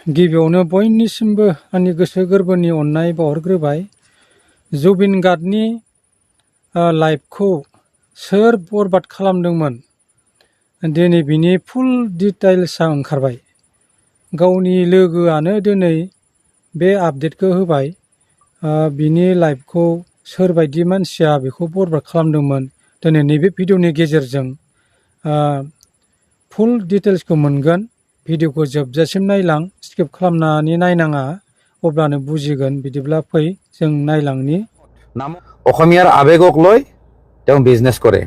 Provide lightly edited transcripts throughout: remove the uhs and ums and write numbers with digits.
गिबियावनो बयनिसिमबो आंनि गोसो गोरबोनि अननाय बावहरग्रोबाय। जुबिन गार्गनि लाइफखौ सोर बरबाद खालामदोंमोन दिनै बिनि फुल डिटेल्सआ ओंखारबाय। गावनि लोगोआनो दिनै बे आपडेटखौ होबाय। बिनि लाइफखौ सोरबायदि मानसिया बेखौ बरबाद खालामदोंमोन दिनै नैबे भिडिअनि गेजेरजों फुल डिटेल्सखौ मोनगोन। भिडिअखौ जोबजासिम नायलां, स्किप खालामनानै नायनाङा, अब्लानो बुजिगोन। बिदिब्ला फै जों नायलांनि। অসমীয়াৰ আৱেগক লৈ তেওঁ বিজনেছ কৰে।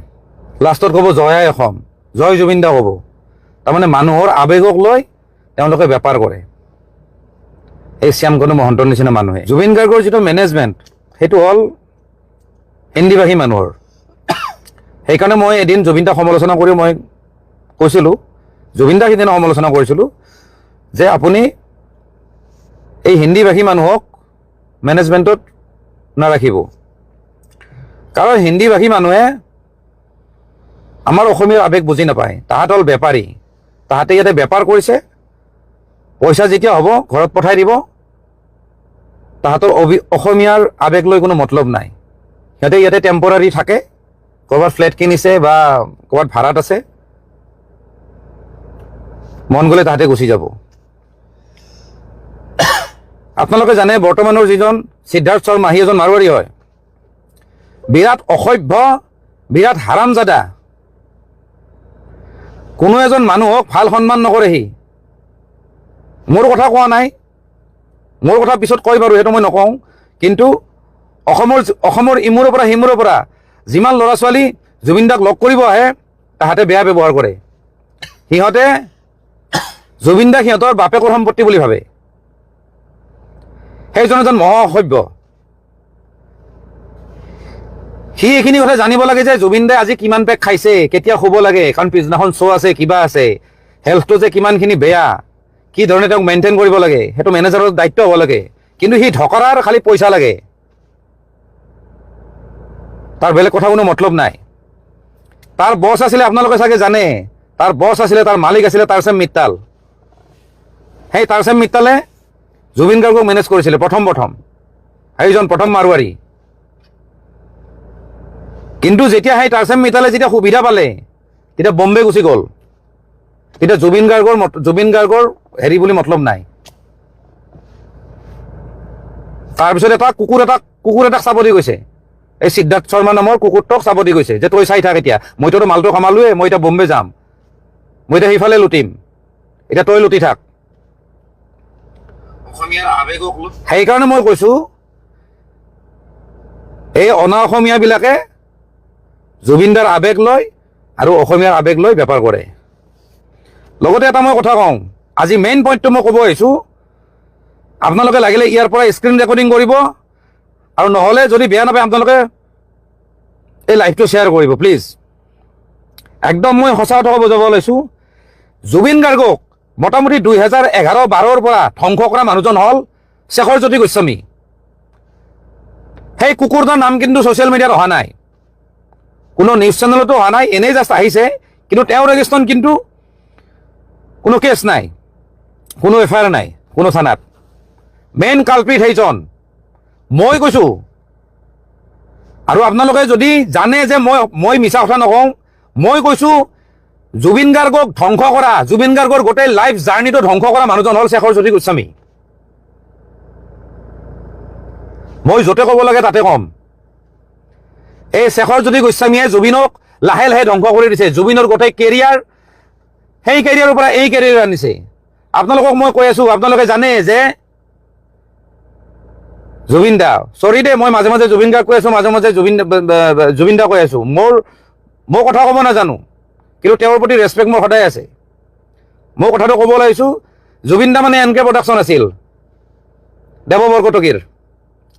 লাষ্টত ক'ব জয় আই অসম, জয় জুবিন দা ক'ব। তাৰমানে মানুহৰ আৱেগক লৈ তেওঁলোকে বেপাৰ কৰে, এই শ্যামকণু মহন্তৰ নিচিনা মানুহে। জুবিন গাৰ্গৰ যিটো মেনেজমেণ্ট সেইটো হ'ল হিন্দীভাষী মানুহৰ। সেইকাৰণে মই এদিন জুবিন দাক সমালোচনা কৰি মই কৈছিলোঁ, জুবিন দাক সিদিনা সমালোচনা কৰিছিলোঁ যে আপুনি এই হিন্দীভাষী মানুহক মেনেজমেণ্টত নাৰাখিব। কাৰণ হিন্দীভাষী মানুহে আমাৰ অসমীয়াৰ আৱেগ বুজি নাপায়। তাহাঁত হ'ল বেপাৰী। তাহাঁতে ইয়াতে বেপাৰ কৰিছে, পইচা যেতিয়া হ'ব ঘৰত পঠাই দিব। তাহাঁতৰ অসমীয়াৰ আৱেগ লৈ কোনো মতলব নাই। সিহঁতে ইয়াতে টেম্পৰাৰী থাকে, ক'ৰবাত ফ্লেট কিনিছে বা ক'ৰবাত ভাড়াত আছে, মন গ'লে তাহাঁতে গুচি যাব। আপোনালোকে জানে বৰ্তমানৰ যিজন সিদ্ধাৰ্থ শৰ্মা, সি এজন মাৰোৱাৰী হয়। বিৰাট অসভ্য, বিৰাট হাৰামজাদা। কোনো এজন মানুহক ভাল সন্মান নকৰে সি। মোৰ কথা কোৱা নাই, মোৰ কথা পিছত কয় বাৰু, সেইটো মই নকওঁ। কিন্তু অসমৰ ইমূৰৰ পৰা সিমূৰৰ পৰা যিমান ল'ৰা ছোৱালী জুবিন দাক লগ কৰিব আহে, তাহাঁতে বেয়া ব্যৱহাৰ কৰে। সিহঁতে জুবিন দাক সিহঁতৰ বাপেকৰ সম্পত্তি বুলি ভাবে। সেইজন এজন মহা অসভ্য। সি এইখিনি কথা জানিব লাগে যে জুবিন দাই আজি কিমান পেক খাইছে, কেতিয়া শুব লাগে, কাৰণ পিছদিনাখন শ্ব' আছে, কিবা আছে, হেল্থটো যে কিমানখিনি বেয়া, কি ধৰণে তেওঁক মেইনটেইন কৰিব লাগে, সেইটো মেনেজাৰৰ দায়িত্ব হ'ব লাগে। কিন্তু সি ঢকৰাৰ খালি পইচা লাগে, তাৰ বেলেগ কথা কোনো মতলব নাই। তাৰ বছ আছিলে, আপোনালোকে চাগে জানে, তাৰ বছ আছিলে, তাৰ মালিক আছিলে তাৰচেম মিত্তাল। সেই তাৰচেম মিত্তালে জুবিন গাৰ্গক মেনেজ কৰিছিলে প্ৰথম। সেইজন প্ৰথম মাৰোৱাৰী। কিন্তু যেতিয়া সেই তাৰচেম মিত্তালে যেতিয়া সুবিধা পালে, তেতিয়া বম্বে গুচি গ'ল। তেতিয়া জুবিন গাৰ্গৰ হেৰি বুলি মতলব নাই। তাৰপিছত কুকুৰ এটাক চাব দি গৈছে, এই সিদ্ধাৰ্থ শৰ্মা নামৰ কুকুৰটোক চাব দি গৈছে যে তই চাই থাক, এতিয়া মইতো মালটো কামালোৱে, মই এতিয়া বম্বে যাম, মই এতিয়া সেইফালে লুটিম, এতিয়া তই লুটি থাক। সেইকাৰণে মই কৈছো, এই অনা অসমীয়াবিলাকে জুবিন দাৰ আৱেগ লয় আৰু অসমীয়াৰ আৱেগ লৈ বেপাৰ কৰে। লগতে এটা মই কথা কওঁ, আজি মেইন পইণ্টটো মই ক'ব আহিছোঁ। আপোনালোকে লাগিলে ইয়াৰ পৰা স্ক্ৰীন ৰেকৰ্ডিং কৰিব, আৰু নহ'লে যদি বেয়া নাপায় আপোনালোকে এই লাইভটো শ্বেয়াৰ কৰিব প্লিজ। একদম মই সঁচা কথা ক'ব যাব লৈছোঁ। জুবিন গাৰ্গক মোটামুটি 2011-12 পৰা ধ্বংস কৰা মানুহজন হ'ল শেখৰজ্যোতি গোস্বামী। সেই কুকুৰটোৰ নাম কিন্তু ছ'চিয়েল মিডিয়াত অহা নাই, কোনো নিউজ চেনেলতো অহা নাই, এনেই জাষ্ট আহিছে। কিন্তু তেওঁৰ এগেইনষ্টত কিন্তু কোনো কেছ নাই, কোনো এফআইআৰ নাই কোনো থানাত। মেইন কালপ্ৰিট সেইজন, মই কৈছোঁ। আৰু আপোনালোকে যদি জানে যে মই মিছা কথা নকওঁ, মই কৈছোঁ জুবিন গাৰ্গক ধ্বংস কৰা, জুবিন গাৰ্গৰ গোটেই লাইফ জাৰ্ণিটো ধ্বংস কৰা মানুহজন হ'ল শেখৰজ্যোতি গোস্বামী। মই য'তে ক'ব লাগে তাতে ক'ম। এই শেখৰজ্যোতি গোস্বামীয়ে জুবিনক লাহে লাহে ধ্বংস কৰি দিছে। জুবিনৰ গোটেই কেৰিয়াৰ, সেই কেৰিয়াৰৰ পৰা এই কেৰিয়াৰ আনিছে। আপোনালোকক মই কৈ আছোঁ, আপোনালোকে জানে যে জুবিন দা, চৰি দে, মই মাজে মাজে জুবিন গাৰ্গ কৈ আছোঁ, মাজে মাজে জুবিন দা কৈ আছোঁ। মই কথা ক'ব নাজানো, কিন্তু তেওঁৰ প্ৰতি ৰেচপেক্ট মোৰ সদায় আছে। মই কথাটো ক'ব লাগিছোঁ, জুবিন দা মানে এনকে প্ৰডাকশ্যন আছিল, দেৱ বৰকটকীৰ,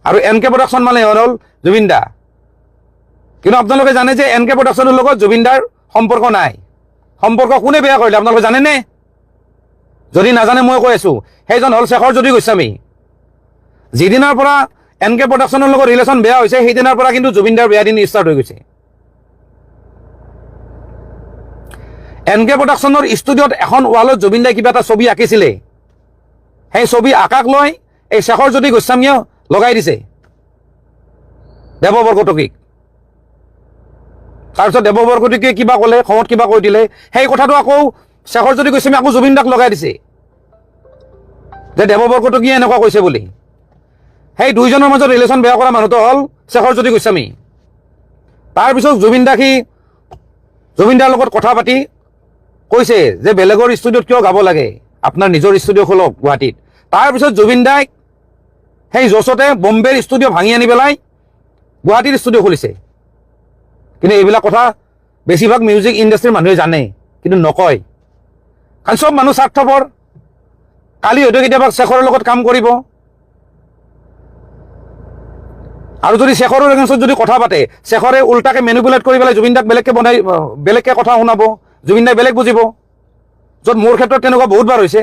আৰু এনকে প্ৰডাকশ্যন মানে হ'ল জুবিন দা। কিন্তু আপোনালোকে জানে যে এনকে প্ৰডাকশ্যনৰ লগত জুবিন দাৰ সম্পৰ্ক নাই। সম্পৰ্ক কোনে বেয়া কৰিলে আপোনালোকে জানেনে? যদি নাজানে মই কৈ আছোঁ, সেইজন হ'ল শেখৰজ্যোতি গোস্বামী। যিদিনাৰ পৰা এনকে প্ৰডাকশ্যনৰ লগত ৰিলেশ্যন বেয়া হৈছে, সেইদিনাৰ পৰা কিন্তু জুবিন দাৰ বেয়া দিন ষ্টাৰ্ট হৈ গৈছে। এনকে প্ৰডাকশ্যনৰ ষ্টুডিঅ'ত এখন ৱালত জুবিন দাই কিবা এটা ছবি আঁকিছিলে, সেই ছবি আকাক লৈ এই শেখৰজ্যোতি গোস্বামীয়ে লগাই দিছে দেৱ বৰকটকীক। তাৰপিছত দেৱ বৰকটকীয়ে কিবা ক'লে, খঙত কিবা কৈ দিলে, সেই কথাটো আকৌ শেখৰজ্যোতি গোস্বামী আকৌ জুবিন দাক লগাই দিছে যে দেৱ বৰকটকীয়ে এনেকুৱা কৈছে বুলি। সেই দুইজনৰ মাজত ৰিলেশ্যন বেয়া কৰা মানুহটো হ'ল শেখৰজ্যোতি গোস্বামী। তাৰপিছত জুবিন দাৰ লগত কথা পাতি কৈছে যে বেলেগৰ ষ্টুডিঅ'ত কিয় গাব লাগে, আপোনাৰ নিজৰ ষ্টুডিঅ' খোলক গুৱাহাটীত। তাৰপিছত জুবিন দাই সেই জচতে বম্বেৰ ষ্টুডিঅ' ভাঙি আনি পেলাই গুৱাহাটীৰ ষ্টুডিঅ' খুলিছে। কিন্তু এইবিলাক কথা বেছিভাগ মিউজিক ইণ্ডাষ্ট্ৰীৰ মানুহে জানে কিন্তু নকয়, কাৰণ চব মানুহ স্বাৰ্থপৰ। কালি হয়তো কেতিয়াবা শেখৰৰ লগত কাম কৰিব, আৰু যদি শেখৰৰ এগেইনষ্টত যদি কথা পাতে, শেখৰে উল্টাকে মেনিপুলেট কৰি পেলাই জুবিন দাক বেলেগকে কথা শুনাব, জুবিন দাই বেলেগ বুজিব। য'ত মোৰ ক্ষেত্ৰত তেনেকুৱা বহুতবাৰ হৈছে,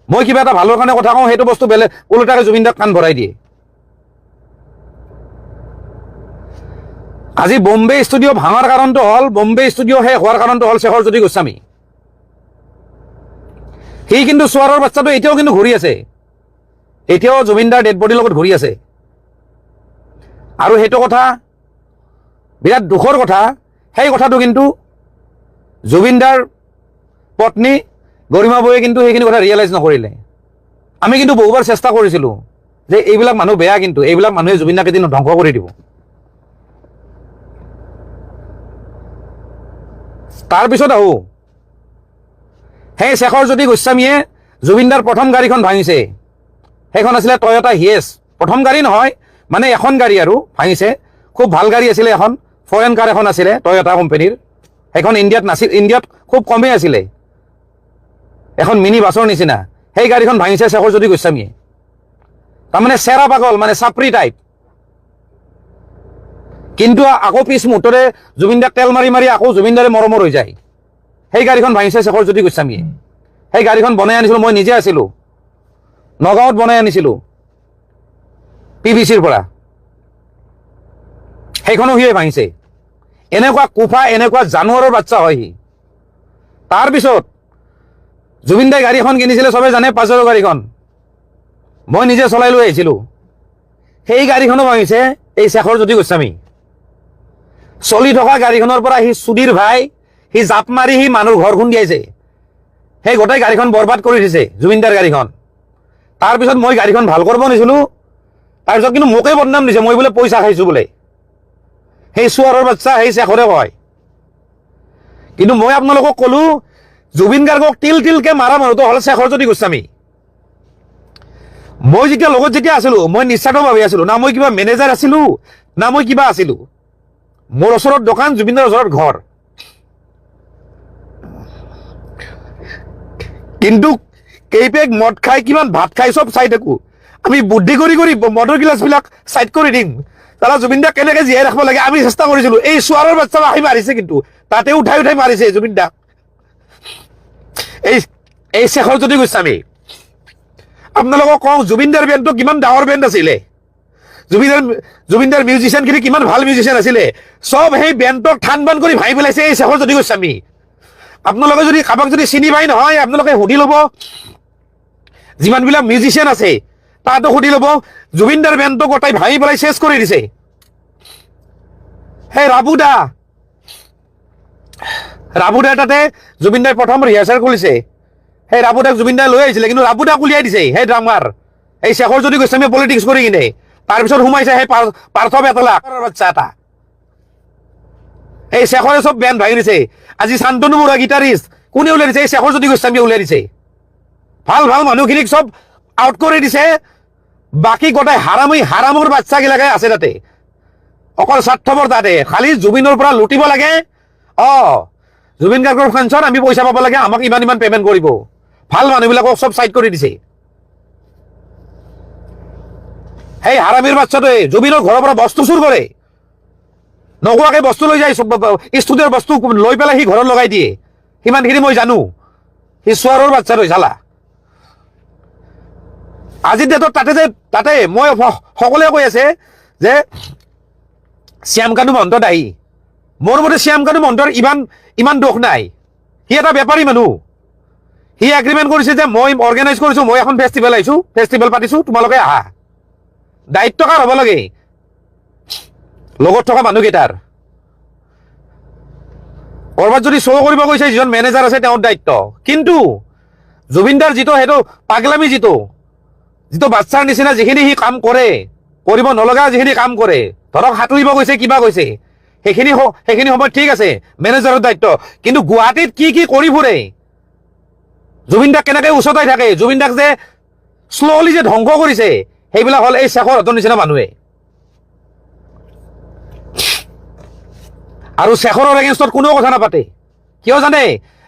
মই কিবা এটা ভালৰ কাৰণে কথা কওঁ, সেইটো বস্তু বেলেগ উল্টাকে জুবিন দাক কাণ ভৰাই দিয়ে। আজি বম্বে ষ্টুডিঅ' ভাঙাৰ কাৰণটো হ'ল, বম্বে ষ্টুডিঅ' শেষ হোৱাৰ কাৰণটো হ'ল শেখৰজ্যোতি গোস্বামী। সি কিন্তু চোৱাৰৰ বাচ্চাটো এতিয়াও কিন্তু ঘূৰি আছে, এতিয়াও জুবিন দাৰ ডেড বডিৰ লগত ঘূৰি আছে। আৰু সেইটো কথা বিৰাট দুখৰ কথা। সেই কথাটো কিন্তু জুবিন দাৰ পত্নী গৰিমা বৌয়ে কিন্তু সেইখিনি কথা ৰিয়েলাইজ নকৰিলে। আমি কিন্তু বহুবাৰ চেষ্টা কৰিছিলোঁ যে এইবিলাক মানুহ বেয়া, কিন্তু এইবিলাক মানুহে জুবিন দাক এদিন ধ্বংস কৰি দিব। তাৰপিছত আহোঁ, সেই শেখৰজ্যোতি গোস্বামীয়ে জুবিন দাৰ প্ৰথম গাড়ীখন ভাঙিছে। সেইখন আছিলে টয়টা হিয়েছ, প্ৰথম গাড়ী নহয় মানে এখন গাড়ী আৰু ভাঙিছে। খুব ভাল গাড়ী আছিলে, এখন ফৰেন কাৰ এখন আছিলে টয়টা কোম্পানীৰ। সেইখন ইণ্ডিয়াত নাছিল, ইণ্ডিয়াত খুব কমেই আছিলে, এখন মিনি বাছৰ নিচিনা। সেই গাড়ীখন ভাঙিছে শেখৰজ্যোতি গোস্বামীয়ে। তাৰমানে চেৰা পাগল, মানে চাপৰি টাইপ। কিন্তু আকৌ পিছ মুহূৰ্ততে জুবিন দাক তেল মাৰি মাৰি আকৌ জুবিন দাৰে মৰমৰ হৈ যায়। সেই গাড়ীখন ভাঙিছে শেখৰজ্যোতি গোস্বামীয়ে। সেই গাড়ীখন বনাই আনিছিলোঁ, মই নিজে আছিলোঁ, নগাঁৱত বনাই আনিছিলোঁ PVCৰ পৰা। সেইখনো সিয়ে ভাঙিছে। এনেকুৱা কুফা, এনেকুৱা জানুৱাৰৰ বাচ্চা হয় সি। তাৰপিছত জুবিন দাই গাড়ীখন কিনিছিলে, চবে জানে, পাজেৰ গাড়ীখন। মই নিজে চলাই লৈ আহিছিলোঁ। সেই গাড়ীখনো ভাঙিছে এই শেখৰজ্যোতি গোস্বামী। চলি থকা গাড়ীখনৰ পৰা সি চুদিৰ ভাই, সি জাপ মাৰি সি মানুহৰ ঘৰ খুন্দিয়াইছে। সেই গোটেই গাড়ীখন বৰবাদ কৰি দিছে জুবিন দাৰ গাড়ীখন। তাৰপিছত মই গাড়ীখন ভাল কৰিব নিছিলোঁ, তাৰপিছত কিন্তু মোকে বদনাম দিছে, মই বোলে পইচা খাইছোঁ বোলে। সেই চোৱাৰৰ বাচ্চা সেই শেখৰে কয়। কিন্তু মই আপোনালোকক ক'লো, জুবিন গাৰ্গক তিল তিলকে মাৰা মানুহটো হ'ল শেখৰজ্যোতি গোস্বামী। মই যেতিয়া লগত যেতিয়া আছিলোঁ, মই নিস্বাৰ্থভাৱে আছিলোঁ, না মই কিবা মেনেজাৰ আছিলোঁ, না মই কিবা আছিলোঁ। মোৰ ওচৰত দোকান, জুবিনৰ ওচৰত ঘৰ। কিন্তু কেইপেক মদ খাই, কিমান ভাত খাই, চব চাই থাকোঁ। আমি বুদ্ধি কৰি কৰি মদৰ গিলাচবিলাক চাইড কৰি দিম, তাৰা জুবিন দাক কেনেকৈ জীয়াই ৰাখিব লাগে আমি চেষ্টা কৰিছিলোঁ। এই চোৱাৰৰ বাচ্চা আহি মাৰিছে, কিন্তু তাতে উঠাই উঠাই মাৰিছে জুবিন দাক। এই শেখৰজ্যোতি গোস্বামী। আপোনালোকক কওঁ, জুবিন দাৰ বেণ্ডটো কিমান ডাঙৰ বেণ্ড আছিলে, জুবিন দাৰ মিউজিচিয়ানখিনি কিমান ভাল মিউজিচিয়ান আছিলে, চব সেই বেণ্ডক ঠান বান কৰি ভাঙি পেলাইছে এই শেখৰজ্যোতি গোস্বামী। আপোনালোকে যদি কাৰোবাক যদি চিনি পাই নহয়, আপোনালোকে সুধি ল'ব, যিমানবিলাক মিউজিচিয়ান আছে তাতো সুধি ল'ব, জুবিন দাৰ বেণ্ডটো গোটাই ভাঙি পেলাই চেছ কৰি দিছে। সেই ৰাবুদা তাতে জুবিন দাই প্ৰথম ৰিহাৰ্চেল কৰিছে। সেই ৰাবুদাক জুবিন দাই লৈ আহিছিলে, কিন্তু ৰাবুদাক উলিয়াই দিছে সেই ড্ৰামাৰ, এই শেখৰজ্যোতি গোস্বামীয়ে পলিটিক্স কৰি কিনে। তাৰপিছত সোমাইছে সেই পাৰ্থ বেতলা বাচ্চা এটা। এই শেখৰে চব বেণ্ড ভাঙি দিছে। আজি শান্তনু বৰুৱা গিটাৰিষ্ট, কোনে উলিয়াই দিছে? এই শেখৰজ্যোতি গোস্বামীয়ে উলিয়াই দিছে। ভাল ভাল মানুহখিনিক চব আউট কৰি দিছে, বাকী গোটাই হাৰামৰ বাচ্চাগিলাকে আছে তাতে, অকল স্বাৰ্থপৰ তাতে, খালি জুবিনৰ পৰা লুটিব লাগে। জুবিন গাৰ্গৰ ফাংচন, আমি পইচা পাব লাগে, আমাক ইমান ইমান পেমেণ্ট কৰিব। ভাল মানুহবিলাকক চব চাইড কৰি দিছে। সেই হাৰামীৰ বাচ্চাটোৱে জুবিনৰ ঘৰৰ পৰা বস্তু চুৰ কৰে, নোকোৱাকে বস্তু লৈ যায়, ষ্টুডিঅ'ৰ বস্তু লৈ পেলাই সি ঘৰত লগাই দিয়ে। সিমানখিনি মই জানো। সি চোৱাৰৰ বাচ্চাটো চালা। আজিৰ ডেটত তাতে মই সকলোৱে কৈ আছে যে শ্যামকানু মহন্ত দায়ী। মোৰ মতে শ্যামকানু মহন্তৰ ইমান দোষ নাই। সি এটা বেপাৰী মানুহ, সি এগ্ৰিমেণ্ট কৰিছে যে মই অৰ্গেনাইজ কৰিছোঁ, মই এখন ফেষ্টিভেল আহিছোঁ, ফেষ্টিভেল পাতিছোঁ, তোমালোকে আহা। দায়িত্ব কাৰ হ'ব লাগে? লগত থকা মানুহকেইটাৰ। ক'ৰবাত যদি শ্ব' কৰিব গৈছে যিজন মেনেজাৰ আছে তেওঁৰ দায়িত্ব। কিন্তু জুবিনদাৰ যিটো সেইটো পাগলামি যিটো বাচ্চাৰ নিচিনা যিখিনি সি কাম কৰে, কৰিব নলগা যিখিনি কাম কৰে, ধৰক সাঁতুৰিব গৈছে কিবা গৈছে, সেইখিনি সময়ত ঠিক আছে মেনেজাৰৰ দায়িত্ব। কিন্তু গুৱাহাটীত কি কি কৰি ফুৰে, জুবিনদাক কেনেকৈ উচতাই থাকে, জুবিনদাক যে শ্ল'লি যে ধ্বংস কৰিছে, সেইবিলাক হ'ল এই শেখৰহঁতৰ নিচিনা মানুহে। আৰু শেখৰৰ এগেইনষ্টত কোনেও কথা নাপাতে। কিয় জানে?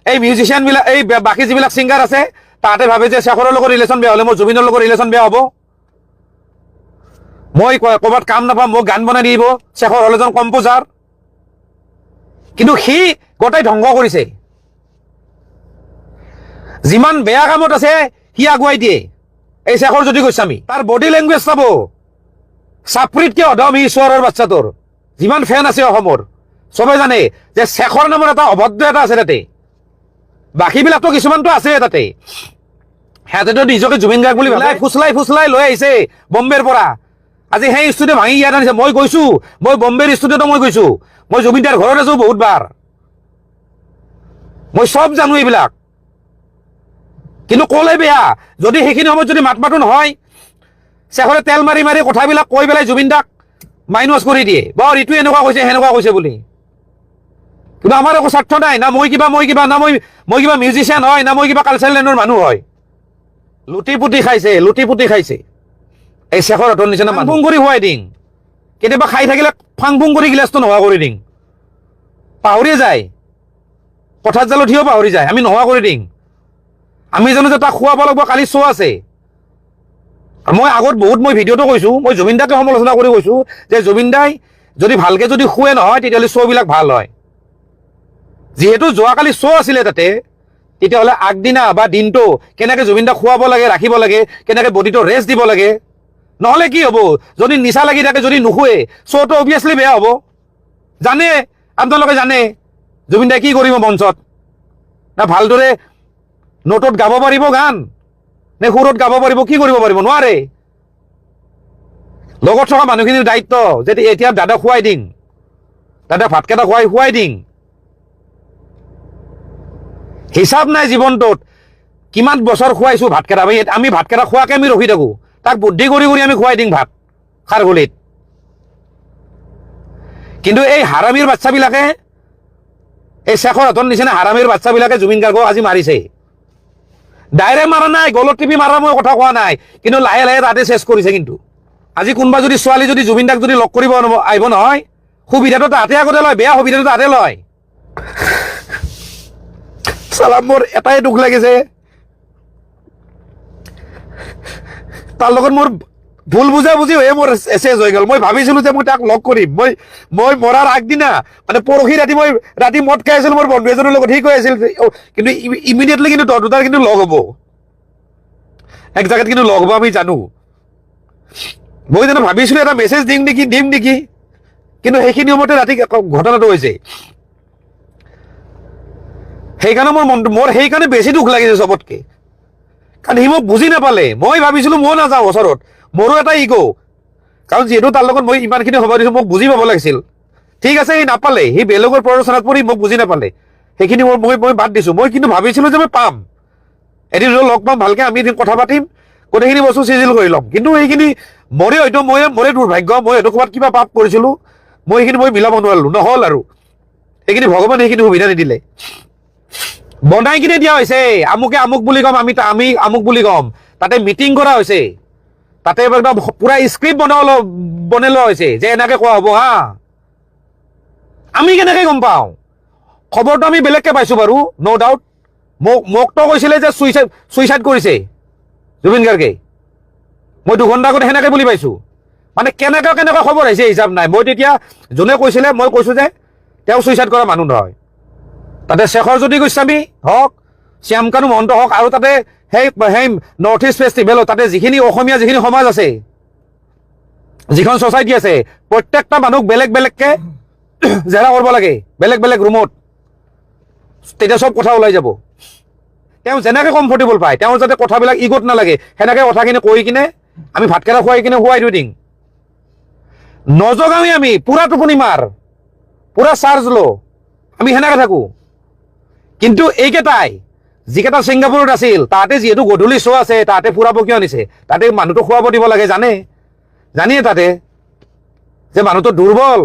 এই মিউজিচিয়ান বিলাক, এই বাকী যিবিলাক ছিংগাৰ আছে তাহাঁতে ভাবে যে শেখৰৰ লগত ৰিলেশ্যন বেয়া হ'লে মোৰ জুবিনৰ লগত ৰিলেশ্যন বেয়া হ'ব, মই ক'ৰবাত কাম নাপাম, মোক গান বনাই দিব। শেখৰ হ'ল এজন কম্প'জাৰ, কিন্তু সি গোটেই ধ্বংস কৰিছে। যিমান বেয়া কামত আছে সি আগুৱাই দিয়ে। এই শেখৰ জ্যোতি গোস্বামী, তাৰ বডি লেংগুৱেজ চাব, চাপৰিতকে অধম সি ঈশ্বৰৰ বাচ্চাটোৰ। যিমান ফেন আছে অসমৰ চবে জানে যে শেখৰ নামৰ এটা অভদ্ৰ এটা আছে তাতে। বাকীবিলাকতো কিছুমানতো আছে তাতে, সিহঁতেতো নিজকে জুবিন গাৰ্গ বুলি ফুচলাই লৈ আহিছে বম্বেৰ পৰা। আজি সেই ষ্টুডিঅ' ভাঙি ইয়াত আনিছে। মই গৈছো, মই বম্বেৰ ষ্টুডিঅ'তো মই গৈছো, মই জুবিনদাৰ ঘৰত আছো বহুতবাৰ, মই চব জানো এইবিলাক। কিন্তু ক'লে বেয়া, যদি সেইখিনি সময়ত যদি মাত মাতো নহয়, শেখৰে তেল মাৰি মাৰি কথাবিলাক কৈ পেলাই জুবিনদাক মাইনাছ কৰি দিয়ে, বৰ ইটো এনেকুৱা কৈছে সেনেকুৱা কৈছে বুলি। কিন্তু আমাৰ একো স্বাৰ্থ নাই, না মই কিবা না মই কিবা মিউজিচিয়ান হয়, না মই কিবা কালচাৰেল লাইনৰ মানুহ হয়। লুটি পুটি খাইছে এই শেখৰহঁতৰ নিচিনা ফাং ফুং কৰি খুৱাই দিং। কেতিয়াবা খাই থাকিলে ফাং ফুং কৰি গিলাচটো নোহোৱা কৰি দিং, পাহৰি যায়, পথাৰ জালত উঠিও পাহৰি যায়, আমি নোহোৱা কৰি দিং। আমি জানো যে তাক খুৱাব লাগিব, কালি শ্ব' আছে। মই আগত মই ভিডিঅ'টো কৈছোঁ, মই জুবিনদাকে সমালোচনা কৰি কৈছোঁ যে জুবিনদাই যদি ভালকে যদি শুৱে নহয় তেতিয়াহ'লে শ্ব'বিলাক ভাল হয়। যিহেতু যোৱাকালি শ্ব' আছিলে তাতে, তেতিয়াহ'লে আগদিনা বা দিনটো কেনেকৈ জুবিনদাক খুৱাব লাগে, ৰাখিব লাগে, কেনেকৈ বডিটো ৰেষ্ট দিব লাগে। নহ'লে কি হ'ব, যদি নিচা লাগি থাকে, যদি নুশুৱে, শ্ব'টো অভিয়াছলি বেয়া হ'ব। জানে, আপোনালোকে জানে জুবিনদাই কি কৰিব মঞ্চত, না ভালদৰে নোটত গাব পাৰিব গান, নে সুৰত গাব পাৰিব, কি কৰিব পাৰিব? নোৱাৰে। লগত থকা মানুহখিনিৰ দায়িত্ব যে এতিয়া দাদা খুৱাই দিং, দাদা ভাতকেইটা খুৱাই দিং। হিচাপ নাই জীৱনটোত কিমান বছৰ খুৱাইছো ভাতকেইটা। আমি ভাতকেইটা খোৱাকে আমি ৰখি থাকো, তাক বুদ্ধি কৰি আমি খুৱাই দিং ভাত খাৰঘুলিত। কিন্তু এই হাৰামীৰ বাচ্চাবিলাকে, এই শেখৰহঁতৰ নিচিনা হাৰামীৰ বাচ্চাবিলাকে জুবিন গাৰ্গক আজি মাৰিছে। ডাইৰেক্ট মাৰা নাই, গলত টিপি মাৰা মই কথা কোৱা নাই, কিন্তু লাহে লাহে তাতে চেছ কৰিছে। কিন্তু আজি কোনোবা যদি ছোৱালী যদি জুবিন দাক যদি লগ কৰিব আহিব নহয়, সুবিধাটো তাহাঁতে আগতে লয়, বেয়া সুবিধাটো তাহাঁতে লয়। চালা মোৰ এটাই দুখ লাগিছে, তাৰ লগত মোৰ ভুল বুজাবুজি হৈয়ে মোৰ চেছ হৈ গ'ল। মই ভাবিছিলো যে মই তাক লগ কৰিম, মই মৰাৰ আগদিনা মানে পৰহি ৰাতি মদ খাই আছিলো মোৰ বন্ধু এজনৰ লগত, সি কৈ আছিল। কিন্তু ইমিডিয়েটলি কিন্তু দুটাৰ কিন্তু লগ হ'ব, এক জেগাত কিন্তু লগ হ'ব, আমি জানো। মই জানো ভাবিছিলো এটা মেছেজ দিম নেকি, কিন্তু সেইখিনি সময়তে ৰাতি ঘটনাটো হৈছে। সেইকাৰণে মোৰ সেইকাৰণে বেছি দুখ লাগিছে চবতকে, কাৰণ সি মোক বুজি নাপালে। মই ভাবিছিলো মই নাযাওঁ ওচৰত, মোৰো এটা ইগ', কাৰণ যিহেতু তাৰ লগত মই ইমানখিনি সময় দিছোঁ, মোক বুজি পাব লাগিছিল। ঠিক আছে, সি নাপালে, সি বেলেগৰ প্ৰৰোচনাত পৰি মোক বুজি নাপালে, সেইখিনি মই বাদ দিছোঁ। মই কিন্তু ভাবিছিলো যে মই পাম, এদিন লগ পাম, ভালকে আমি এদিন কথা পাতিম, গোটেইখিনি বস্তু চিজিল কৰি ল'ম। কিন্তু সেইখিনি মোৰে দুৰ্ভাগ্য, মই হয়তো ক'ৰবাত কিবা পাপ কৰিছিলো, মই সেইখিনি মিলাব নোৱাৰিলো, নহ'ল আৰু সেইখিনি ভগৱানে সেইখিনি সুবিধা নিদিলে। বনাই কিনে দিয়া হৈছে, আমুকে আমুক বুলি ক'ম, আমি আমুক বুলি ক'ম। তাতে মিটিং কৰা হৈছে, তাতে একদম পুৰা স্ক্ৰিপ্ট বনাই লোৱা হৈছে যে এনেকে কোৱা হ'ব হা। আমি কেনেকে গম পাওঁ? খবৰটো আমি বেলেগকে পাইছো বাৰু, ন' ডাউট। মোকতো কৈছিলে যে চুইচাইড কৰিছে জুবিন গাৰ্গে, মই 2 ঘণ্টা আগতে সেনেকে বুলি পাইছো। মানে কেনেকুৱা খবৰ আহিছে হিচাপ নাই। মই তেতিয়া যোনে কৈছিলে, মই কৈছো যে তেওঁ চুইচাইড কৰা মানুহ নহয়। তাতে শেখৰ জ্যোতি গোস্বামী হওক, শ্যামকানু মহন্ত হওক, আৰু তাতে সেই নৰ্থ ইষ্ট ফেষ্টিভেলত তাতে যিখিনি অসমীয়া যিখিনি সমাজ আছে, যিখন ছ'চাইটি আছে, প্ৰত্যেকটা মানুহক বেলেগকে জেৰা কৰিব লাগে, বেলেগ ৰুমত। তেতিয়া চব কথা ওলাই যাব। তেওঁ যেনেকৈ কমফৰ্টেবল পায়, তেওঁৰ যাতে কথাবিলাক ইগত নালাগে, সেনেকৈ কথাখিনি কৈ কিনে আমি ভাতকেইটা খুৱাই কিনে শুৱাই থৈ দিম। নজগাওঁৱে আমি, পুৰা টোপনি মাৰ, পুৰা চাৰ্জ ল, আমি সেনেকৈ থাকোঁ। কিন্তু এইকেইটাই যিকেইটা ছিংগাপুৰত আছিল, তাতে যিহেতু গধূলি শ্ব' আছে, তাতে ফুৰাব কিয় আনিছে? তাতে মানুহটো খুৱাব দিব লাগে, জানিয়ে তাতে যে মানুহটো দুৰ্বল,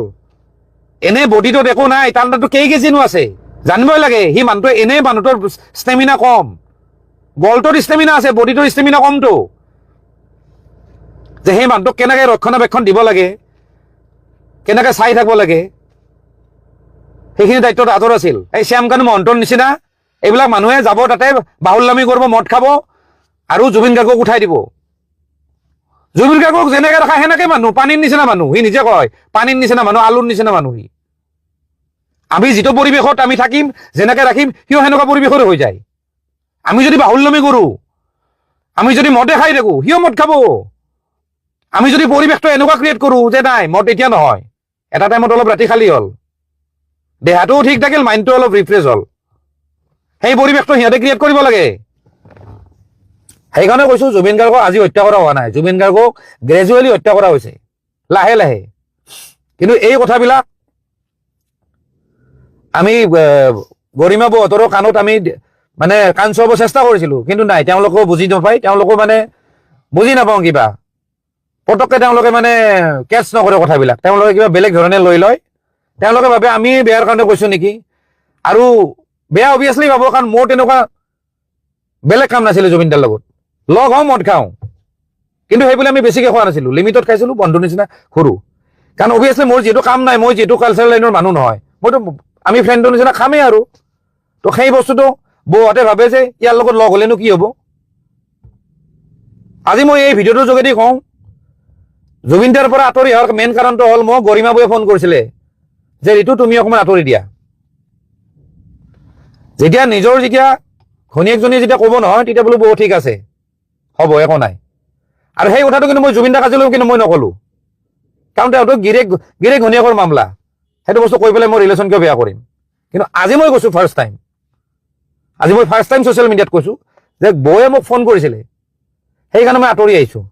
এনে বডিটোত একো নাই, তাৰ তাতো কেই কেজিনো আছে জানিবই লাগে। সি মানুহটো এনেই মানুহটোৰ ষ্টেমিনা কম, বলটোৰ ষ্টেমিনা আছে, বডিটোৰ ষ্টেমিনা কমটো। যে সেই মানুহটোক কেনেকৈ ৰক্ষণাবেক্ষণ দিব লাগে, কেনেকৈ চাই থাকিব লাগে, সেইখিনি দায়িত্বত আঁতৰ আছিল। এই শ্যামকানু মহন্তৰ নিচিনা এইবিলাক মানুহে যাব তাতে বাহুল্লামি কৰিব, মদ খাব আৰু জুবিন গাৰ্গক উঠাই দিব। জুবিন গাৰ্গক যেনেকৈ ৰখা সেনেকৈ মানুহ, পানীৰ নিচিনা মানুহ, সি নিজে কয় পানীৰ নিচিনা মানুহ, আলুৰ নিচিনা মানুহ সি। আমি যিটো পৰিৱেশত আমি থাকিম, যেনেকৈ ৰাখিম, সিও সেনেকুৱা পৰিৱেশৰ হৈ যায়। আমি যদি বাহুল্লামি কৰোঁ, আমি যদি মদে খাই থাকোঁ, সিও মদ খাব। আমি যদি পৰিৱেশটো এনেকুৱা ক্ৰিয়েট কৰোঁ যে নাই মদ এতিয়া নহয়, এটা টাইমত অলপ ৰাতি খালী হ'ল, দেহাটোও ঠিক থাকিল, মাইণ্ডটো অলপ ৰিফ্ৰেছ হ'ল, সেই পৰিৱেশটো সিহঁতে ক্ৰিয়েট কৰিব লাগে। সেইকাৰণে কৈছোঁ জুবিন গাৰ্গক আজি হত্যা কৰা হোৱা নাই, জুবিন গাৰ্গক গ্ৰেজুৱেলি হত্যা কৰা হৈছে, লাহে লাহে। কিন্তু এই কথাবিলাক আমি গৰিমা বৌহঁতৰো কাণত আমি মানে কাণ চুৱাব চেষ্টা কৰিছিলোঁ, কিন্তু নাই, তেওঁলোকেও বুজি নাপায়, তেওঁলোকেও মানে বুজি নাপাওঁ কিবা, পটককৈ তেওঁলোকে মানে কেটচ নকৰে কথাবিলাক, তেওঁলোকে কিবা বেলেগ ধৰণে লৈ লয়। তেওঁলোকে ভাবে আমি বেয়াৰ কাৰণে কৈছোঁ নেকি, আৰু বেয়া অভিয়াছলি পাব, কাৰণ মোৰ তেনেকুৱা বেলেগ কাম নাছিলে জুবিনদাৰ লগত। লগ হওঁ, মদ খাওঁ, কিন্তু সেইবুলি আমি বেছিকৈ খোৱা নাছিলোঁ, লিমিটত খাইছিলোঁ, বন্ধুৰ নিচিনা সৰু। কাৰণ অভিয়াছলি মোৰ যিহেতু কাম নাই, মই যিহেতু কালচাৰেল লাইনৰ মানুহ নহয়, মইতো আমি ফ্ৰেণ্ডৰ নিচিনা খামেই আৰু। তো সেই বস্তুটো বৌহঁতে ভাবে যে ইয়াৰ লগত লগ হ'লেনো কি হ'ব। আজি মই এই ভিডিঅ'টোৰ যোগেদি কওঁ, জুবিনদাৰ পৰা আঁতৰি অহাৰ মেইন কাৰণটো হ'ল, মোক গৰিমা বৌয়ে ফোন কৰিছিলে যে ঋতু তুমি অকণমান আঁতৰি দিয়া। যেতিয়া ঘনীয়েকজনীয়ে যেতিয়া ক'ব নহয়, তেতিয়া বোলো বৌ ঠিক আছে, হ'ব, একো নাই। আৰু সেই কথাটো কিন্তু মই জুবিনদাক আজিলৈকে কিন্তু মই নক'লোঁ, কাৰণ তেওঁতো গিৰেক ঘনীয়েকৰ মামলা, সেইটো বস্তু কৈ পেলাই মই ৰিলেশ্যন কিয় বেয়া কৰিম। কিন্তু আজি মই কৈছোঁ ফাৰ্ষ্ট টাইম ছ'চিয়েল মিডিয়াত কৈছোঁ যে বৌয়ে মোক ফোন কৰিছিলে, সেইকাৰণে মই আঁতৰি আহিছোঁ।